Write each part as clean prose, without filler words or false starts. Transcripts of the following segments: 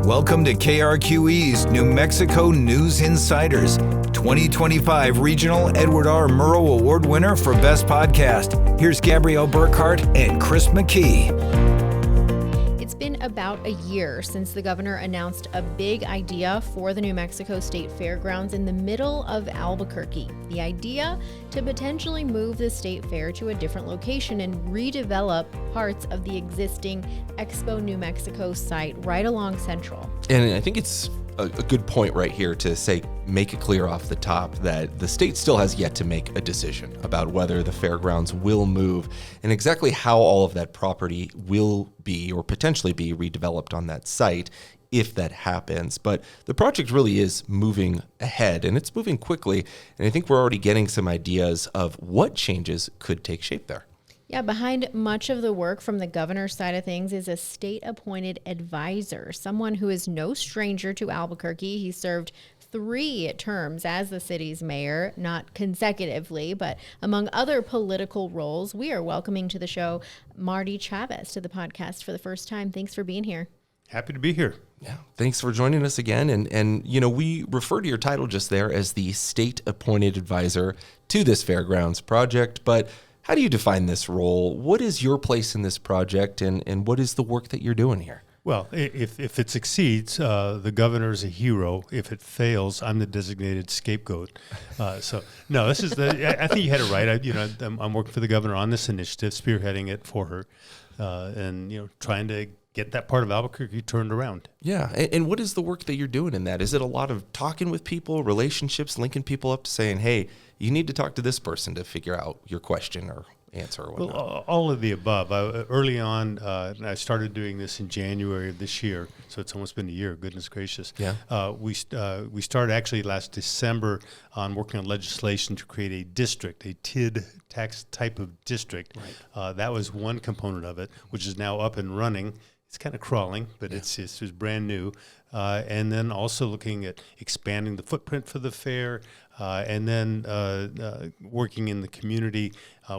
Welcome to KRQE's New Mexico News Insiders, 2025 Regional Edward R. Murrow Award winner for Best Podcast. Here's Gabrielle Burkhart and Chris McKee. It's been about a year since the governor announced a big idea for the New Mexico State Fairgrounds in the middle of Albuquerque. The idea to potentially move the state fair to a different location and redevelop parts of the existing Expo New Mexico site right along Central. And I think it's a good point right here to say, make it clear off the top that the state still has yet to make a decision about whether the fairgrounds will move and exactly how all of that property will be or potentially be redeveloped on that site if that happens. But the project really is moving ahead, and it's moving quickly. And I think we're already getting some ideas of what changes could take shape there. Yeah, behind much of the work from the governor's side of things is a state-appointed advisor, someone who is no stranger to Albuquerque. He served 3 terms as the city's mayor, not consecutively, but among other political roles. We are welcoming to the show Marty Chavez to the podcast for the first time. Thanks for being here. Happy to be here. Yeah, thanks for joining us again. And you know, we refer to your title just there as the state-appointed advisor to this fairgrounds project, but how do you define this role? What is your place in this project, and what is the work that you're doing here? Well, if it succeeds, the governor's a hero. If it fails, I'm the designated scapegoat. No, this is I think you had it right. I'm working for the governor on this initiative, spearheading it for her, and trying to get that part of Albuquerque turned around. Yeah, and what is the work that you're doing in that? Is it a lot of talking with people, relationships, linking people up to saying, hey, you need to talk to this person to figure out your question or answer or whatnot? Well, all of the above. Early on, I started doing this in January of this year, so it's almost been a year. Goodness gracious! Yeah. We started actually last December on working on legislation to create a district, a TID tax type of district. Right. That was one component of it, which is now up and running. It's kind of crawling, but it's brand new. And then also looking at expanding the footprint for the fair, and then working in the community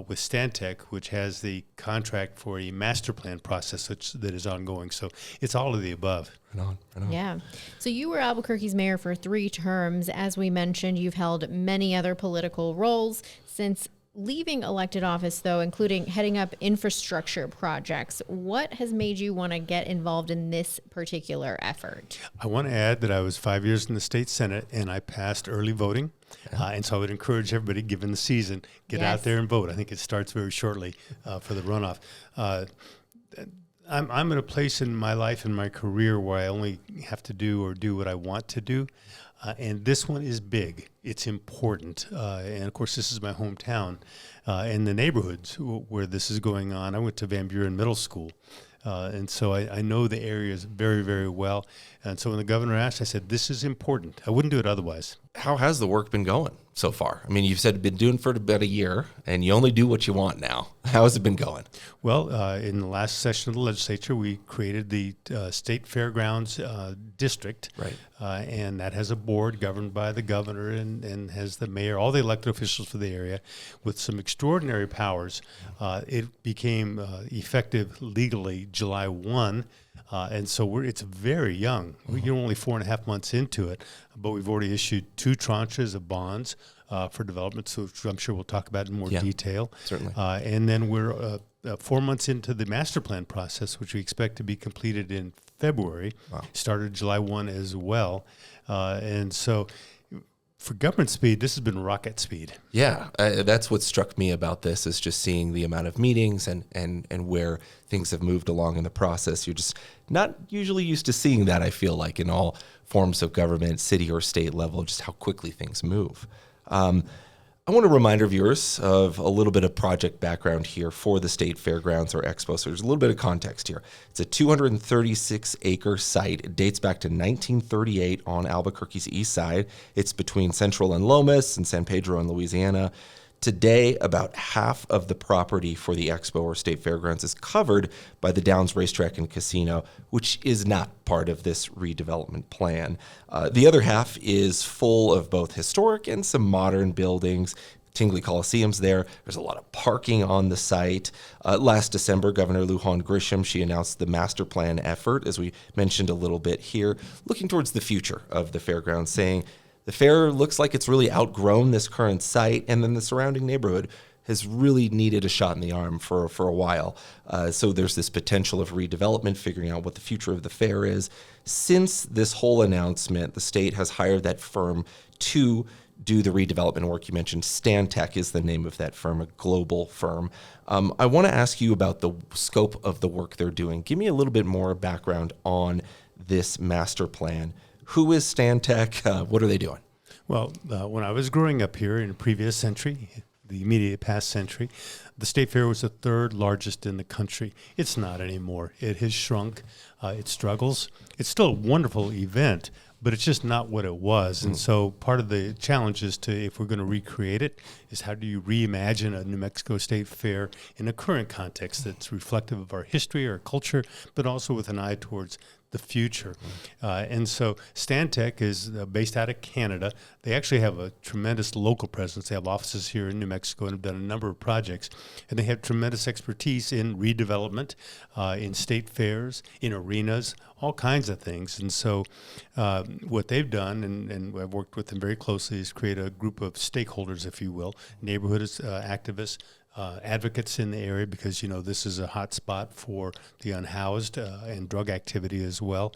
with Stantec, which has the contract for a master plan process that is ongoing. So it's all of the above. Right on. Yeah. So you were Albuquerque's mayor for 3 terms. As we mentioned, you've held many other political roles since leaving elected office, though, including heading up infrastructure projects. What has made you want to get involved in this particular effort? I want to add that I was 5 years in the state Senate, and I passed early voting. And so I would encourage everybody, given the season, get out there and vote. I think it starts very shortly for the runoff. I'm at a place in my life and my career where I only have to do what I want to do. And this one is big. It's important. And, of course, this is my hometown. And the neighborhoods where this is going on, I went to Van Buren Middle School. And so I know the areas very, very well. And so when the governor asked, I said, this is important. I wouldn't do it otherwise. How has the work been going so far? I mean, you've said you've been doing for about a year, and you only do what you want now. How has it been going? Well, in the last session of the legislature, we created the State Fairgrounds District. Right. And that has a board governed by the governor and has the mayor, all the elected officials for the area, with some extraordinary powers. It became effective legally July 1. And so it's very young. We're only 4.5 months into it, but we've already issued 2 tranches of bonds for development, so I'm sure we'll talk about it in more detail. Certainly. And then we're 4 months into the master plan process, which we expect to be completed in February. Wow. Started July 1 as well. And so for government speed, this has been rocket speed. Yeah, that's what struck me about this is just seeing the amount of meetings and where things have moved along in the process. You're just not usually used to seeing that, I feel like, in all forms of government, city or state level, just how quickly things move. I want to remind our viewers of a little bit of project background here for the State Fairgrounds or Expo. So there's a little bit of context here. It's a 236-acre site. It dates back to 1938 on Albuquerque's east side. It's between Central and Lomas and San Pedro in Louisiana. Today, about half of the property for the Expo or State Fairgrounds is covered by the Downs Racetrack and Casino, which is not part of this redevelopment plan. The other half is full of both historic and some modern buildings. Tingley Coliseum's there. There's a lot of parking on the site. Last December, Governor Lujan Grisham, she announced the master plan effort, as we mentioned a little bit here, looking towards the future of the fairgrounds, saying the fair looks like it's really outgrown this current site, and then the surrounding neighborhood has really needed a shot in the arm for a while. So there's this potential of redevelopment, figuring out what the future of the fair is. Since this whole announcement, the state has hired that firm to do the redevelopment work. You mentioned Stantec is the name of that firm, a global firm. I want to ask you about the scope of the work they're doing. Give me a little bit more background on this master plan. Who is Stantec? What are they doing? Well, when I was growing up here in the previous century, the immediate past century, the State Fair was the third largest in the country. It's not anymore. It has shrunk. It struggles. It's still a wonderful event, but it's just not what it was. And so part of the challenge is if we're going to recreate it, is how do you reimagine a New Mexico State Fair in a current context that's reflective of our history, our culture, but also with an eye towards the future. And so Stantec is based out of Canada. They actually have a tremendous local presence. They have offices here in New Mexico and have done a number of projects. And they have tremendous expertise in redevelopment, in state fairs, in arenas, all kinds of things. And so what they've done, and I've worked with them very closely, is create a group of stakeholders, if you will, neighborhood activists, advocates in the area, because this is a hot spot for the unhoused and drug activity as well,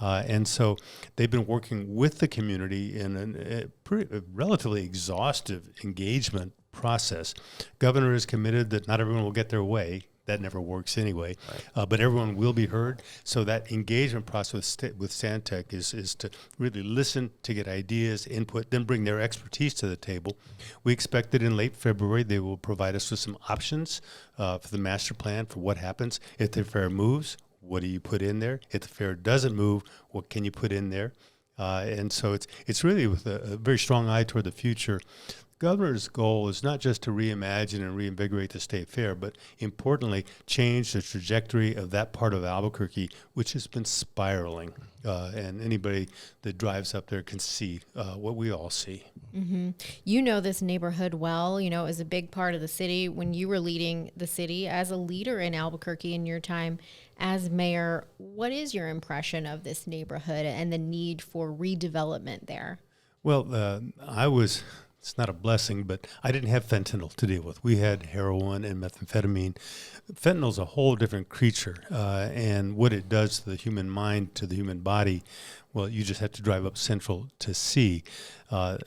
and so they've been working with the community in a relatively exhaustive engagement process. Governor is committed that not everyone will get their way. That never works anyway, but everyone will be heard. So that engagement process with Stantec is to really listen, to get ideas, input, then bring their expertise to the table. We expect that in late February they will provide us with some options for the master plan for what happens if the fair moves. What do you put in there? If the fair doesn't move, what can you put in there? And so it's really with a very strong eye toward the future. Governor's goal is not just to reimagine and reinvigorate the state fair, but importantly, change the trajectory of that part of Albuquerque, which has been spiraling. And anybody that drives up there can see what we all see. Mm-hmm. You know this neighborhood well. It was a big part of the city when you were leading the city as a leader in Albuquerque in your time as mayor. What is your impression of this neighborhood and the need for redevelopment there? Well, it's not a blessing, but I didn't have fentanyl to deal with. We had heroin and methamphetamine. Fentanyl's a whole different creature, and what it does to the human mind, to the human body, well, you just have to drive up Central to see.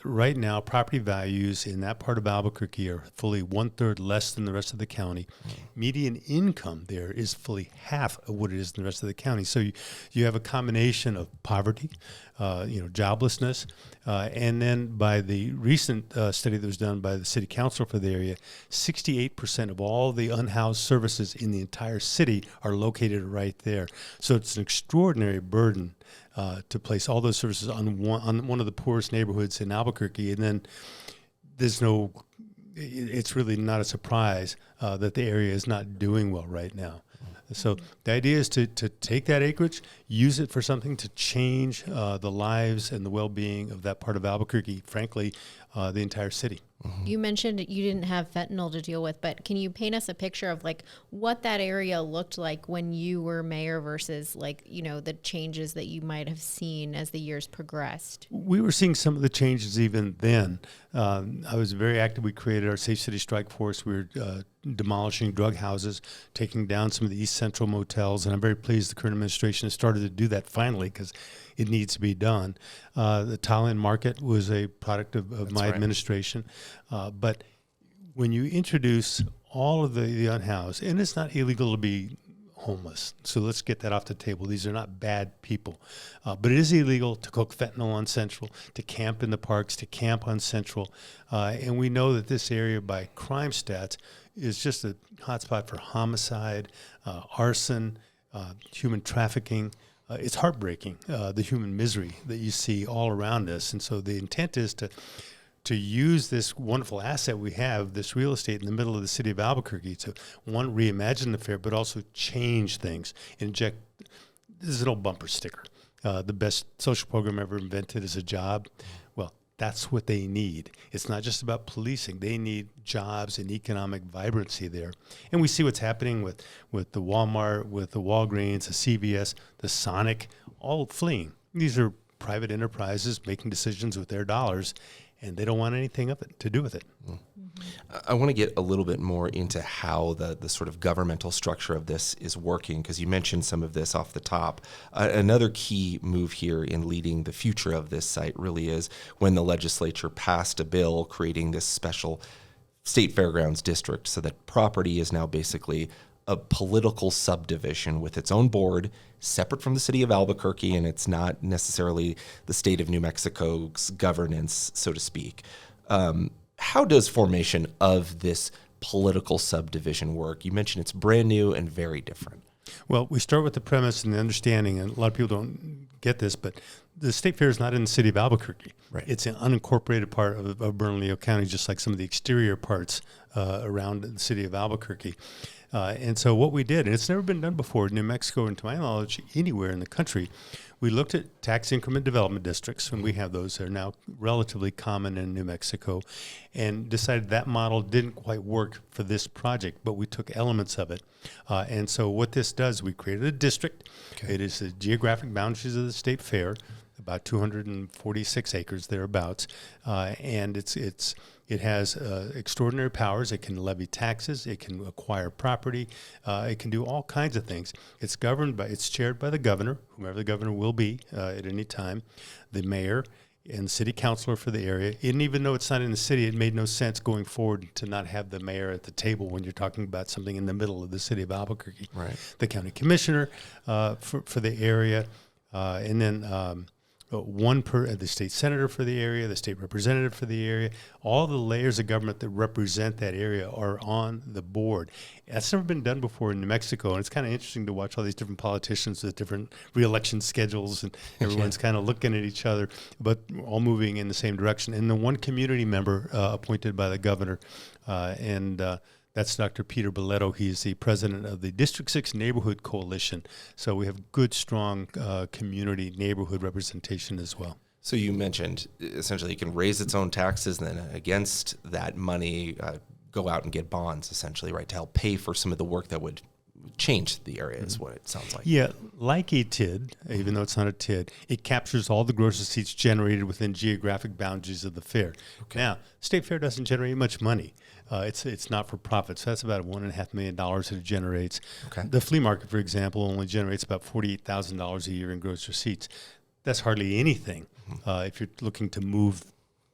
Right now, property values in that part of Albuquerque are fully 1/3 less than the rest of the county. Median income there is fully half of what it is in the rest of the county. So you have a combination of poverty, joblessness, and then by the recent study that was done by the city council for the area, 68% of all the unhoused services in the entire city are located right there. So it's an extraordinary burden to place all those services on one of the poorest neighborhoods in Albuquerque, and then it's really not a surprise that the area is not doing well right now. So the idea is to take that acreage, use it for something to change the lives and the well-being of that part of Albuquerque, frankly, the entire city. You mentioned you didn't have fentanyl to deal with, but can you paint us a picture of what that area looked like when you were mayor versus the changes that you might have seen as the years progressed? We were seeing some of the changes even then. I was very active. We created our Safe City Strike Force. We were demolishing drug houses, taking down some of the East Central motels, and I'm very pleased the current administration has started to do that finally, because it needs to be done. The Thailand market was a product of my administration. But when you introduce all of the unhoused, and it's not illegal to be homeless, so let's get that off the table. These are not bad people. But it is illegal to cook fentanyl on Central, to camp in the parks, to camp on Central. And we know that this area, by crime stats, is just a hotspot for homicide, arson, human trafficking. It's heartbreaking, the human misery that you see all around us. And so the intent is to use this wonderful asset we have, this real estate in the middle of the city of Albuquerque, to, one, reimagine the fair, but also change things. This is an old bumper sticker. The best social program ever invented is a job. Well, That's what they need. It's not just about policing. They need jobs and economic vibrancy there. And we see what's happening with the Walmart, with the Walgreens, the CVS, the Sonic, all fleeing. These are private enterprises making decisions with their dollars, and they don't want anything of it to do with it. I want to get a little bit more into how the sort of governmental structure of this is working, because you mentioned some of this off the top. Another key move here in leading the future of this site really is when the legislature passed a bill creating this special state fairgrounds district, so that property is now basically a political subdivision with its own board, separate from the city of Albuquerque, and it's not necessarily the state of New Mexico's governance, so to speak. How does formation of this political subdivision work? You mentioned it's brand new and very different. Well, we start with the premise and the understanding, and a lot of people don't get this, but the state fair is not in the city of Albuquerque. Right. It's an unincorporated part of Bernalillo County, just like some of the exterior parts around the city of Albuquerque. And so what we did, and it's never been done before in New Mexico, and to my knowledge, anywhere in the country, we looked at tax increment development districts, and we have those. They're now relatively common in New Mexico, and decided that model didn't quite work for this project, but we took elements of it. And so what this does, we created a district. Okay. It is the geographic boundaries of the state fair, about 246 acres thereabouts, and it has extraordinary powers. It can levy taxes. It can acquire property. It can do all kinds of things. It's chaired by the governor, whomever the governor will be at any time, the mayor, and city councilor for the area. And even though it's not in the city, it made no sense going forward to not have the mayor at the table when you're talking about something in the middle of the city of Albuquerque. Right. The county commissioner for the area, and then the state senator for the area, the state representative for the area. All the layers of government that represent that area are on the board. That's never been done before in New Mexico, and it's kind of interesting to watch all these different politicians with different re-election schedules, and everyone's kind of looking at each other, but all moving in the same direction. And the one community member appointed by the governor, that's Dr. Peter Boletto. He's the president of the District 6 Neighborhood Coalition. So we have good, strong community neighborhood representation as well. So you mentioned essentially it can raise its own taxes, and then against that money, go out and get bonds, essentially, right, to help pay for some of the work that would change the area, is what it sounds like. Yeah, like a TID, even though it's not a TID, it captures all the gross receipts generated within geographic boundaries of the fair. Okay. Now, State Fair doesn't generate much money. It's not for profit, so that's about $1.5 million that it generates. Okay. The flea market, for example, only generates about $48,000 a year in gross receipts. That's hardly anything if you're looking to move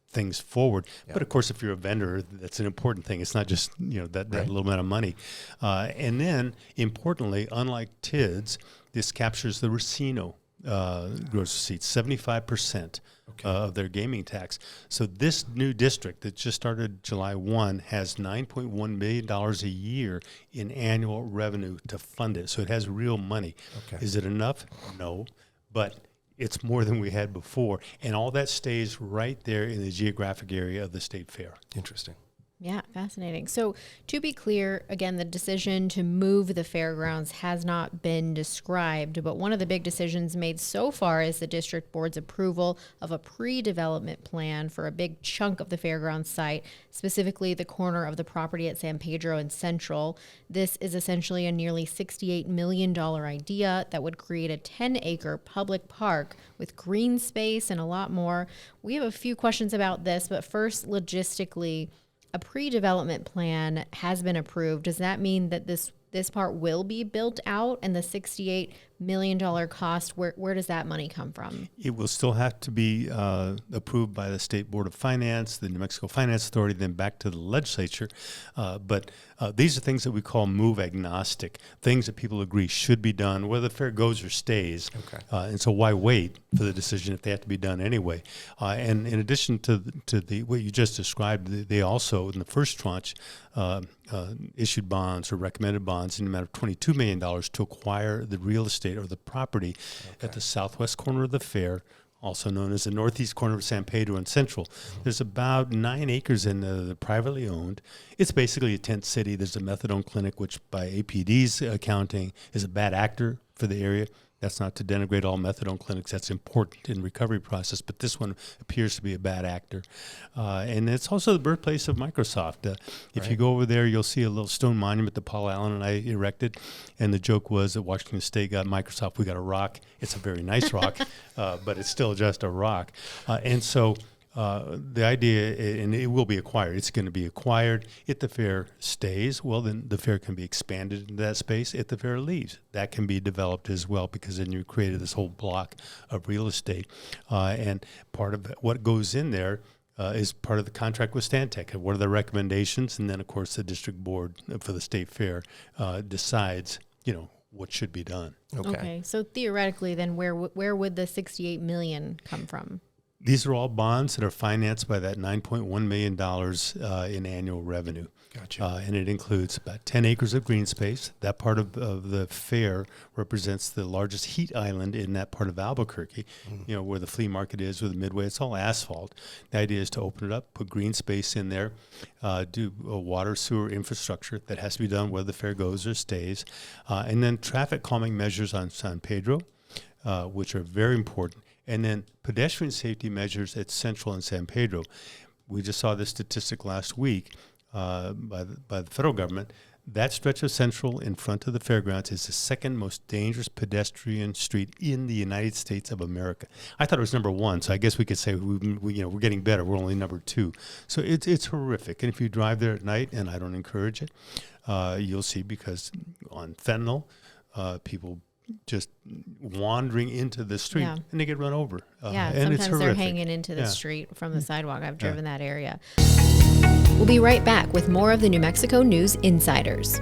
things forward. Yeah. But of course, if you're a vendor, that's an important thing. It's not just that little amount of money. And then, importantly, unlike TIDS, this captures the Racino gross receipts, 75%. Of their gaming tax. So this new district that just started July 1 has $9.1 million a year in annual revenue to fund it. So it has real money. Okay. Is it enough? No. But it's more than we had before. And all that stays right there in the geographic area of the state fair. Interesting. Yeah, fascinating. So to be clear, again, the decision to move the fairgrounds has not been described, but one of the big decisions made so far is the district board's approval of a pre-development plan for a big chunk of the fairgrounds site, specifically the corner of the property at San Pedro and Central. This is essentially a nearly $68 million idea that would create a 10-acre public park with green space and a lot more. We have a few questions about this, but first, logistically, a pre-development plan has been approved. Does that mean that this part will be built out, and the $68 million cost, where does that money come from? It will still have to be approved by the State Board of Finance, the New Mexico Finance Authority, then back to the legislature. But these are things that we call move agnostic, things that people agree should be done, whether the fair goes or stays. Okay. And so why wait for the decision if they have to be done anyway? And in addition to the what you just described, they also, in the first tranche, issued bonds or recommended bonds in the amount of $22 million to acquire the real estate or the property at the southwest corner of the fair, also known as the northeast corner of San Pedro and Central. There's about 9 acres in the privately owned. It's basically a tent city. There's a methadone clinic, which by APD's accounting is a bad actor for the area. That's not to denigrate all methadone clinics. That's important in the recovery process, but this one appears to be a bad actor. And it's also the birthplace of Microsoft. If you go over there, you'll see a little stone monument that Paul Allen and I erected, and the joke was that Washington State got Microsoft. We got a rock. It's a very nice rock, but it's still just a rock. And so the idea, and it will be acquired, it's going to be acquired. If the fair stays, well, then the fair can be expanded into that space. If the fair leaves, that can be developed as well, because then you created this whole block of real estate. And part of what goes in there is part of the contract with Stantec. What are the recommendations? And then, of course, the district board for the state fair decides, what should be done. Okay. So theoretically, then where would the $68 million come from? These are all bonds that are financed by that $9.1 million in annual revenue. Gotcha. And it includes about 10 acres of green space. That part of the fair represents the largest heat island in that part of Albuquerque, where the flea market is, where the Midway. It's all asphalt. The idea is to open it up, put green space in there, do a water sewer infrastructure that has to be done whether the fair goes or stays, and then traffic calming measures on San Pedro, which are very important. And then pedestrian safety measures at Central and San Pedro. We just saw this statistic last week by the federal government. That stretch of Central in front of the fairgrounds is the second most dangerous pedestrian street in the United States of America. I thought it was number one, so I guess we could say we're getting better. We're only number two. So it's horrific. And if you drive there at night, and I don't encourage it, you'll see, because on fentanyl, people just wandering into the street, and they get run over. And it's sometimes they're horrific. hanging into the street from the sidewalk. I've driven that area. We'll be right back with more of the New Mexico News Insiders.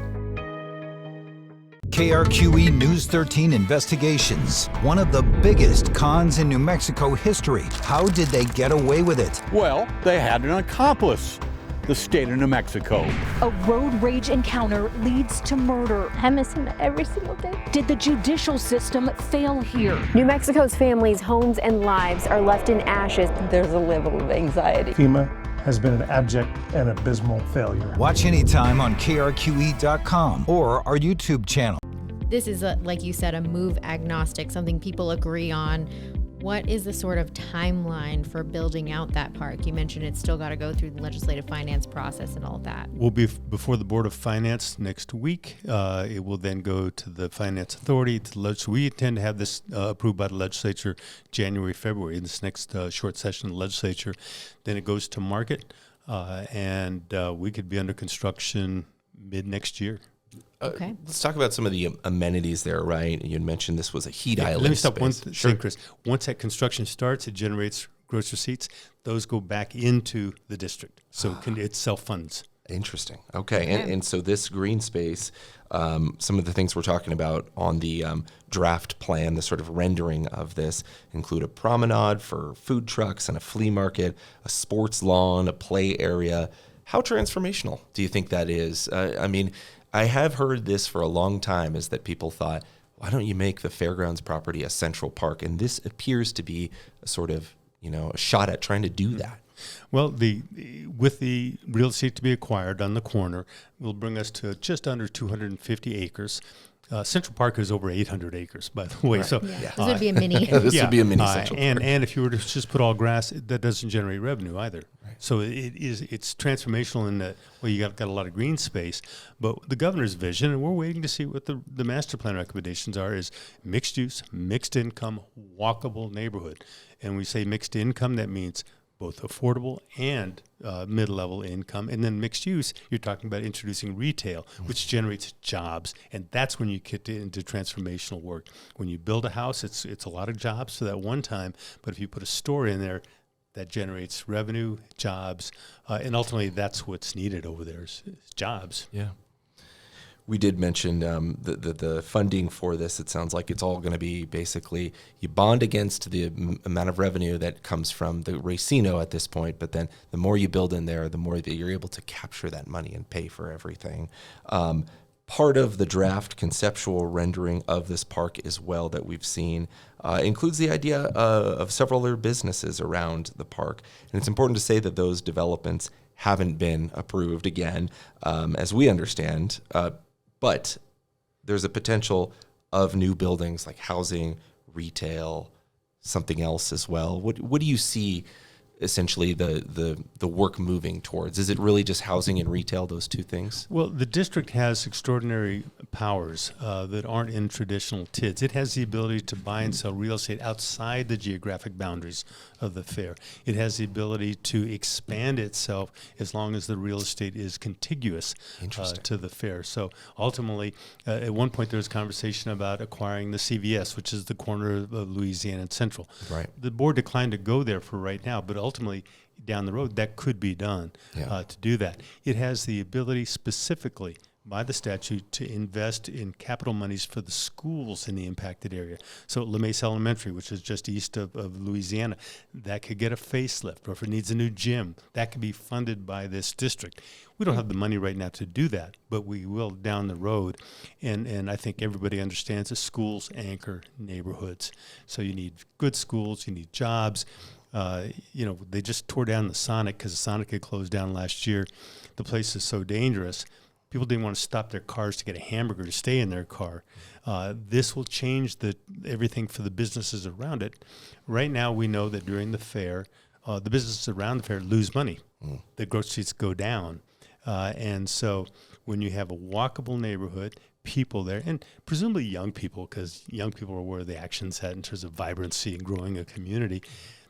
KRQE News 13 investigations. One of the biggest cons in New Mexico history. How did they get away with it? Well, they had an accomplice. The state of New Mexico. A road rage encounter leads to murder. I miss him every single day. Did the judicial system fail here? New Mexico's families, homes, and lives are left in ashes. There's a level of anxiety. FEMA has been an abject and abysmal failure. Watch anytime on krqe.com or our YouTube channel. This is, like you said, a move agnostic, something people agree on. What is the sort of timeline for building out that park? You mentioned it's still got to go through the legislative finance process and all of that. We'll be before the Board of Finance next week. It will then go to the Finance Authority. So we intend to have this approved by the legislature January, February, in this next short session of the legislature. Then it goes to market, and we could be under construction mid next year. Okay. Let's talk about some of the amenities there, right? You had mentioned this was a heat island. Let me stop one space. thing, Chris. Once that construction starts, it generates gross receipts. Those go back into the district. So it self-funds. Interesting. Okay. And so this green space, some of the things we're talking about on the draft plan, the sort of rendering of this, include a promenade for food trucks and a flea market, a sports lawn, a play area. How transformational do you think that is? I have heard this for a long time, is that people thought, why don't you make the fairgrounds property a central park? And this appears to be a sort of, a shot at trying to do that. Well, with the real estate to be acquired on the corner will bring us to just under 250 acres. Central Park is over 800 acres, by the way. Right. So This would be a mini. This would be a mini Central Park. And if you were to just put all grass, that doesn't generate revenue either. Right. So it's transformational in that, well, you got a lot of green space. But the governor's vision, and we're waiting to see what the master plan recommendations are, is mixed use, mixed income, walkable neighborhood. And we say mixed income, that means both affordable and mid-level income. And then mixed use, you're talking about introducing retail, which generates jobs. And that's when you get into transformational work. When you build a house, it's a lot of jobs for that one time. But if you put a store in there, that generates revenue, jobs, and ultimately that's what's needed over there is jobs. Yeah. We did mention the funding for this. It sounds like it's all going to be basically you bond against the amount of revenue that comes from the racino at this point, but then the more you build in there, the more that you're able to capture that money and pay for everything. Part of the draft conceptual rendering of this park as well that we've seen includes the idea of several other businesses around the park. And it's important to say that those developments haven't been approved again, as we understand. But there's a potential of new buildings like housing, retail, something else as well? What do you see essentially the work moving towards? Is it really just housing and retail, those two things? Well, the district has extraordinary powers that aren't in traditional TIDs. It has the ability to buy and sell real estate outside the geographic boundaries of the fair. It has the ability to expand itself as long as the real estate is contiguous to the fair. So ultimately, at one point there was conversation about acquiring the CVS, which is the corner of Louisiana and Central. Right. The board declined to go there for right now, but ultimately down the road that could be done to do that. It has the ability specifically by the statute to invest in capital monies for the schools in the impacted area. So La Mesa Elementary, which is just east of Louisiana, that could get a facelift, or if it needs a new gym, that could be funded by this district. We don't have the money right now to do that, but we will down the road. And I think everybody understands that schools anchor neighborhoods. So you need good schools, you need jobs. They just tore down the Sonic because the Sonic had closed down last year. The place is so dangerous. People didn't want to stop their cars to get a hamburger to stay in their car. This will change everything for the businesses around it. Right now, we know that during the fair, the businesses around the fair lose money. The groceries go down. And so when you have a walkable neighborhood, people there, and presumably young people, because young people are where the action's at in terms of vibrancy and growing a community,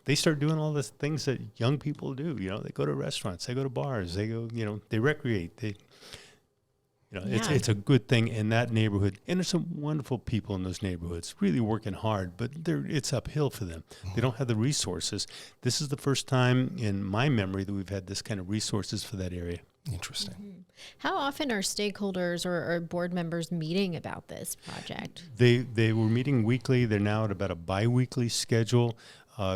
they start doing all the things that young people do. They go to restaurants, they go to bars, they go, they recreate, It's a good thing in that neighborhood, and there's some wonderful people in those neighborhoods really working hard, but it's uphill for them. They don't have the resources. This is the first time in my memory that we've had this kind of resources for that area. Interesting. Mm-hmm. How often are stakeholders or board members meeting about this project? They were meeting weekly. They're now at about a bi-weekly schedule.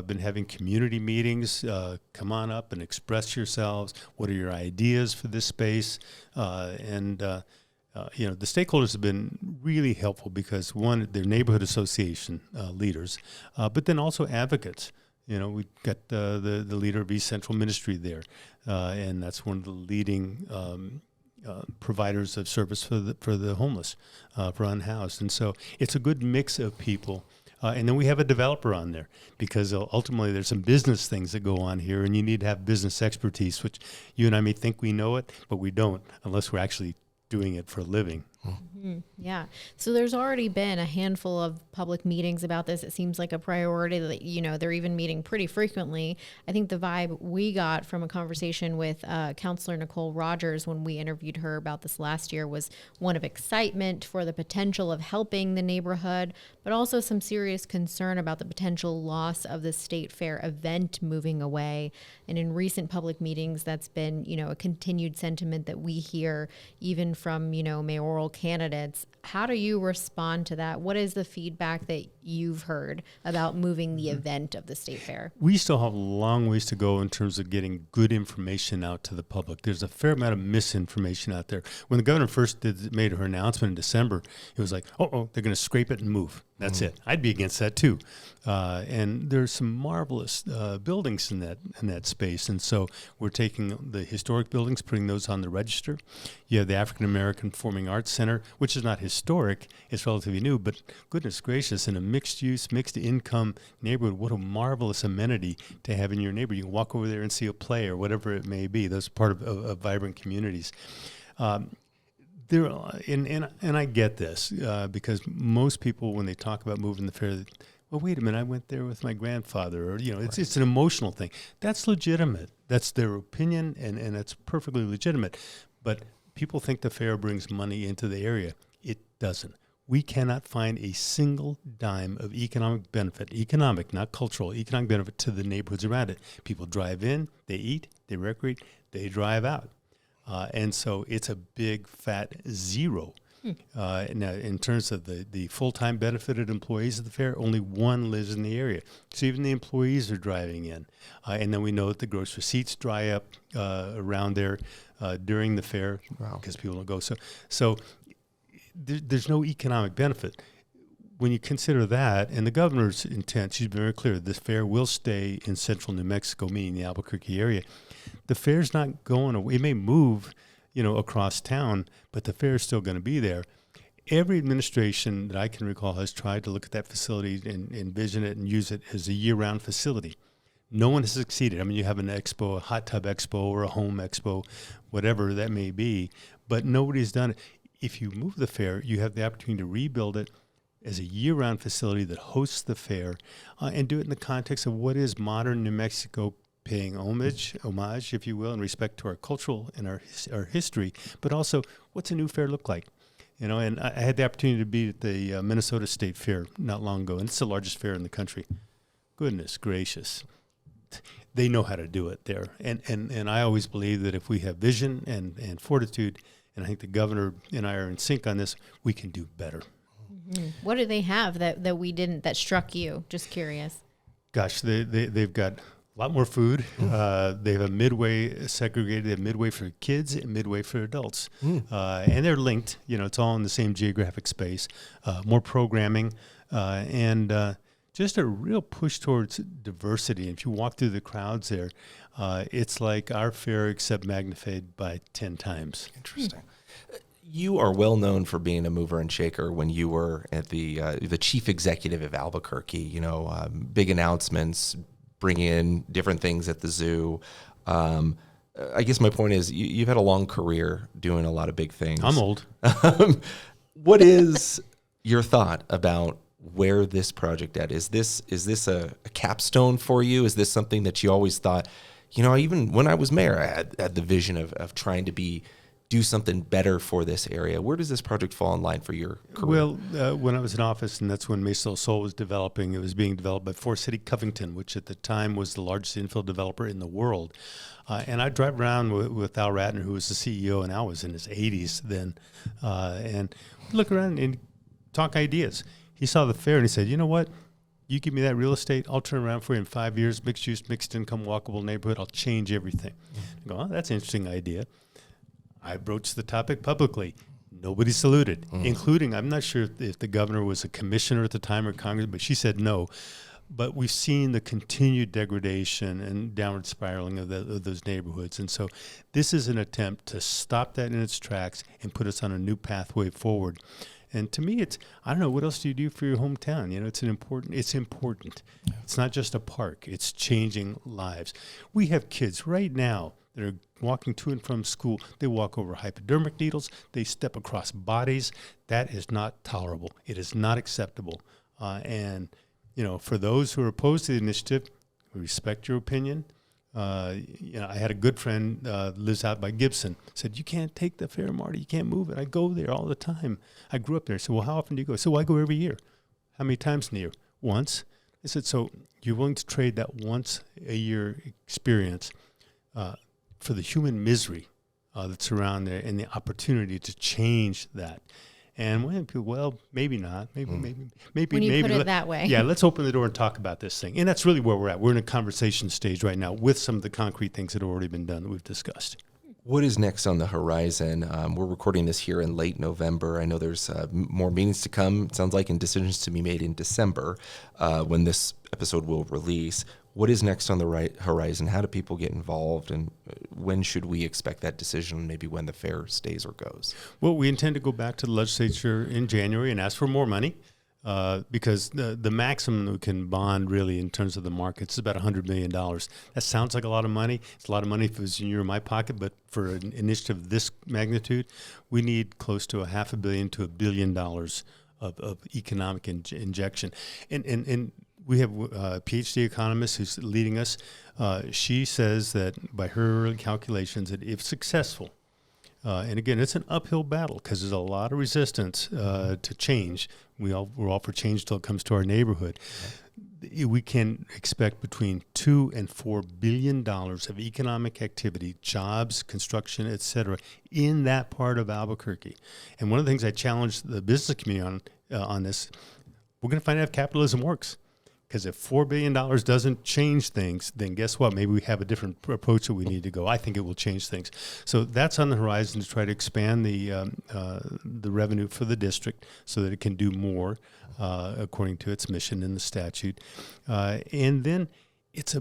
Been having community meetings. Come on up and express yourselves. What are your ideas for this space? The stakeholders have been really helpful because, one, they're neighborhood association leaders, but then also advocates. We've got the leader of East Central Ministry there, and that's one of the leading providers of service for the homeless, for unhoused. And so it's a good mix of people. And then we have a developer on there because ultimately there's some business things that go on here, and you need to have business expertise, which you and I may think we know it, but we don't unless we're actually doing it for a living. Mm-hmm. Yeah. So there's already been a handful of public meetings about this. It seems like a priority that, they're even meeting pretty frequently. I think the vibe we got from a conversation with Counselor Nicole Rogers when we interviewed her about this last year was one of excitement for the potential of helping the neighborhood, but also some serious concern about the potential loss of the state fair event moving away. And in recent public meetings, that's been, a continued sentiment that we hear even from, mayoral candidates. How do you respond to that? What is the feedback that you've heard about moving the event of the state fair? We still have a long ways to go in terms of getting good information out to the public. There's a fair amount of misinformation out there. When the governor first made her announcement in December, it was like, they're going to scrape it and move. That's it. I'd be against that too. And there's some marvelous buildings in that space. And so we're taking the historic buildings, putting those on the register. You have the African American Performing Arts Center, which is not historic. It's relatively new, but goodness gracious, in a mixed use, mixed income neighborhood, what a marvelous amenity to have in your neighborhood. You can walk over there and see a play or whatever it may be. Those are part of vibrant communities. And I get this because most people, when they talk about moving the fair, well, wait a minute, I went there with my grandfather, or it's an emotional thing. That's legitimate. That's their opinion, and it's perfectly legitimate. But people think the fair brings money into the area. It doesn't. We cannot find a single dime of economic benefit, not cultural, economic benefit to the neighborhoods around it. People drive in, they eat, they recreate, they drive out. And so it's a big, fat zero. Now, in terms of the full-time benefited employees of the fair, only one lives in the area. So even the employees are driving in. And then we know that the gross receipts dry up around there during the fair because people don't go. So there's no economic benefit. When you consider that, and the governor's intent, she's been very clear, this fair will stay in central New Mexico, meaning the Albuquerque area. The fair's not going away. It may move, across town, but the fair is still going to be there. Every administration that I can recall has tried to look at that facility and envision it and use it as a year-round facility. No one has succeeded. I mean, you have an expo, a hot tub expo or a home expo, whatever that may be, but nobody's done it. If you move the fair, you have the opportunity to rebuild it as a year-round facility that hosts the fair and do it in the context of what is modern New Mexico, paying homage, if you will, in respect to our cultural and our history, but also what's a new fair look like? You know, and I had the opportunity to be at the Minnesota State Fair not long ago, and it's the largest fair in the country. Goodness gracious. They know how to do it there. And I always believe that if we have vision and fortitude, and I think the governor and I are in sync on this, we can do better. Mm-hmm. What do they have that we didn't, that struck you? Just curious. Gosh, they've got a lot more food. They have a midway segregated. They have midway for kids and midway for adults. And they're linked. You know, it's all in the same geographic space. More programming and just a real push towards diversity. If you walk through the crowds there, it's like our fair except magnified by 10 times. Interesting. You are well known for being a mover and shaker when you were at the chief executive of Albuquerque. You know, big announcements, bringing in different things at the zoo. I guess my point is you've had a long career doing a lot of big things. I'm old. What is your thought about where this project at? Is this a capstone for you? Is this something that you always thought, you know, even when I was mayor, I had the vision of trying to do something better for this area? Where does this project fall in line for your career? Well, when I was in office, and that's when Mesa del Sol was developing, it was being developed by Forest City Covington, which at the time was the largest infill developer in the world. And I'd drive around with Al Ratner, who was the CEO, and Al was in his 80s then, and look around and talk ideas. He saw the fair and he said, you know what? You give me that real estate, I'll turn around for you in 5 years, mixed use, mixed income, walkable neighborhood. I'll change everything. I go, oh, that's an interesting idea. I broached the topic publicly. Nobody saluted, including, I'm not sure if the governor was a commissioner at the time or Congress, but she said no. But we've seen the continued degradation and downward spiraling of those neighborhoods. And so this is an attempt to stop that in its tracks and put us on a new pathway forward. And to me, I don't know, what else do you do for your hometown? You know, it's important. It's not just a park. It's changing lives. We have kids right now that are walking to and from school. They walk over hypodermic needles. They step across bodies. That is not tolerable. It is not acceptable. And, you know, for those who are opposed to the initiative, we respect your opinion. You know, I had a good friend lives out by Gibson. Said, you can't take the fair, Marty. You can't move it. I go there all the time. I grew up there. I said, well, how often do you go? I said, well, I go every year. How many times in the year? Once. I said, so you're willing to trade that once a year experience for the human misery that's around there and the opportunity to change that? And when people, well, maybe not, maybe. When you put it that way. Yeah, let's open the door and talk about this thing. And that's really where we're at. We're in a conversation stage right now with some of the concrete things that have already been done that we've discussed. What is next on the horizon? We're recording this here in late November. I know there's more meetings to come, it sounds like, and decisions to be made in December when this episode will release. What is next on the horizon? How do people get involved? And when should we expect that decision, maybe when the fair stays or goes? Well, we intend to go back to the legislature in January and ask for more money because the maximum we can bond really in terms of the markets is about $100 million. That sounds like a lot of money. It's a lot of money if it was in your or my pocket, but for an initiative of this magnitude, we need close to $500 million to $1 billion of economic injection. And we have a PhD economist who's leading us. She says that by her early calculations, that if successful, and again, it's an uphill battle because there's a lot of resistance to change. We're all for change till it comes to our neighborhood. We can expect between $2 and $4 billion of economic activity, jobs, construction, et cetera, in that part of Albuquerque. And one of the things I challenged the business community on this, we're going to find out if capitalism works. Because if $4 billion doesn't change things, then guess what? Maybe we have a different approach that we need to go. I think it will change things. So that's on the horizon to try to expand the revenue for the district so that it can do more according to its mission in the statute. And then it's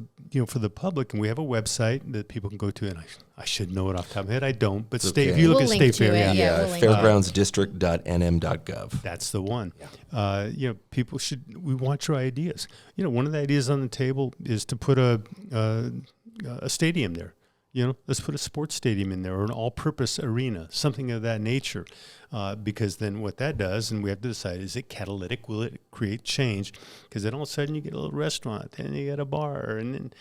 for the public, and we have a website that people can go to, and I should know it off the top of my head. I don't, but if you look We'll at link State to Fair, it. We'll link fairgroundsdistrict.nm.gov. That's the one. People we want your ideas. One of the ideas on the table is to put a stadium there. Let's put a sports stadium in there, or an all-purpose arena, something of that nature. Because then what that does, and we have to decide, is it catalytic? Will it create change? Because then all of a sudden you get a little restaurant, then you get a bar, and then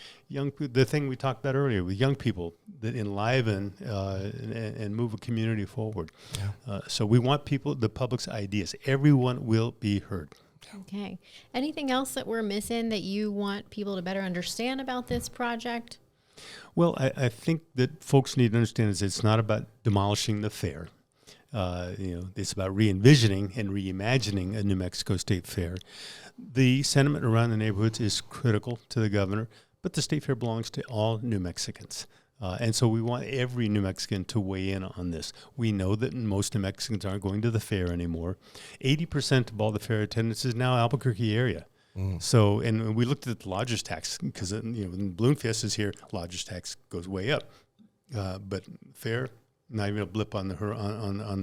the thing we talked about earlier with young people that enliven and move a community forward. Yeah. So we want the public's ideas. Everyone will be heard. Okay. Anything else that we're missing that you want people to better understand about this project? Well, I think that folks need to understand is it's not about demolishing the fair. It's about re-envisioning and reimagining a New Mexico State Fair. The sentiment around the neighborhoods is critical to the governor, but the State Fair belongs to all New Mexicans. And so we want every New Mexican to weigh in on this. We know that most New Mexicans aren't going to the fair anymore. 80% of all the fair attendance is now Albuquerque area. So, and we looked at the lodger's tax because, when Balloon Fest is here, lodger's tax goes way up. But fair, not even a blip on the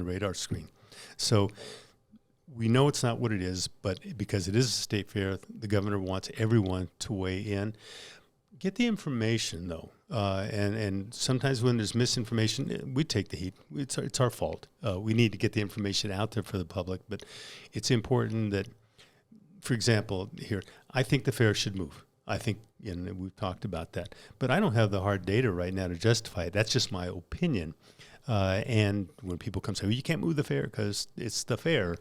radar screen. So we know it's not what it is, but because it is a state fair, the governor wants everyone to weigh in. Get the information, though. And sometimes when there's misinformation, we take the heat. It's our fault. We need to get the information out there for the public, but it's important that, for example, here, I think the fair should move. I think, and we've talked about that. But I don't have the hard data right now to justify it. That's just my opinion. And when people come say, well, you can't move the fair because it's the fair.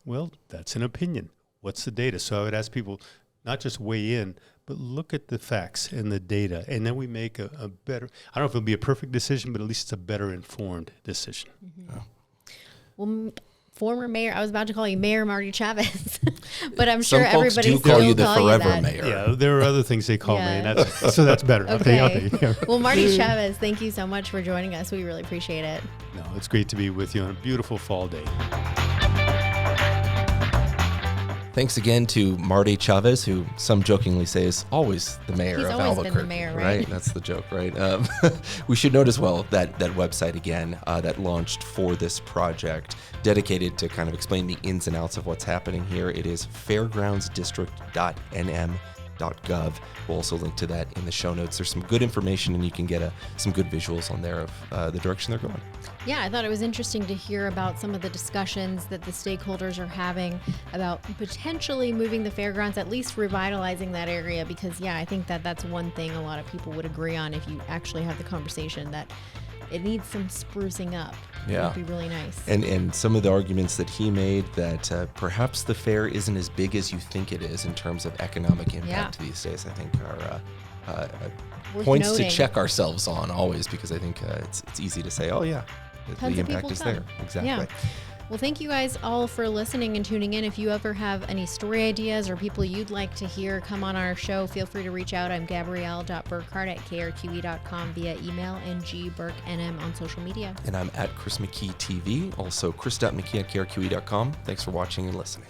Well, that's an opinion. What's the data? So I would ask people not just weigh in, but look at the facts and the data. And then we make a better, I don't know if it'll be a perfect decision, but at least it's a better informed decision. Mm-hmm. Well, former mayor, I was about to call you Mayor Marty Chavez, but I'm sure everybody do call you the forever mayor. Yeah, there are other things they call me, and so that's better. Okay. Well, Marty Chavez, thank you so much for joining us. We really appreciate it. No, it's great to be with you on a beautiful fall day. Thanks again to Marty Chavez, who some jokingly say is always the mayor of Albuquerque. He's always been the mayor, right? That's the joke, right? We should note as well that website again that launched for this project, dedicated to kind of explain the ins and outs of what's happening here. It is fairgroundsdistrict.nm.gov. We'll also link to that in the show notes. There's some good information, and you can get some good visuals on there of the direction they're going. Yeah, I thought it was interesting to hear about some of the discussions that the stakeholders are having about potentially moving the fairgrounds, at least revitalizing that area, because, I think that's one thing a lot of people would agree on if you actually have the conversation that it needs some sprucing up. Yeah. It would be really nice. And some of the arguments that he made that perhaps the fair isn't as big as you think it is in terms of economic impact these days, I think are points to check ourselves on always, because I think it's easy to say, oh, yeah. The impact is there. Exactly. Yeah. Well, thank you guys all for listening and tuning in. If you ever have any story ideas or people you'd like to hear come on our show, feel free to reach out. I'm Gabrielle.Burkhart@krqe.com via email, and gburknm on social media. And I'm at Chris McKee TV, also chris.mckee@krqe.com. Thanks for watching and listening.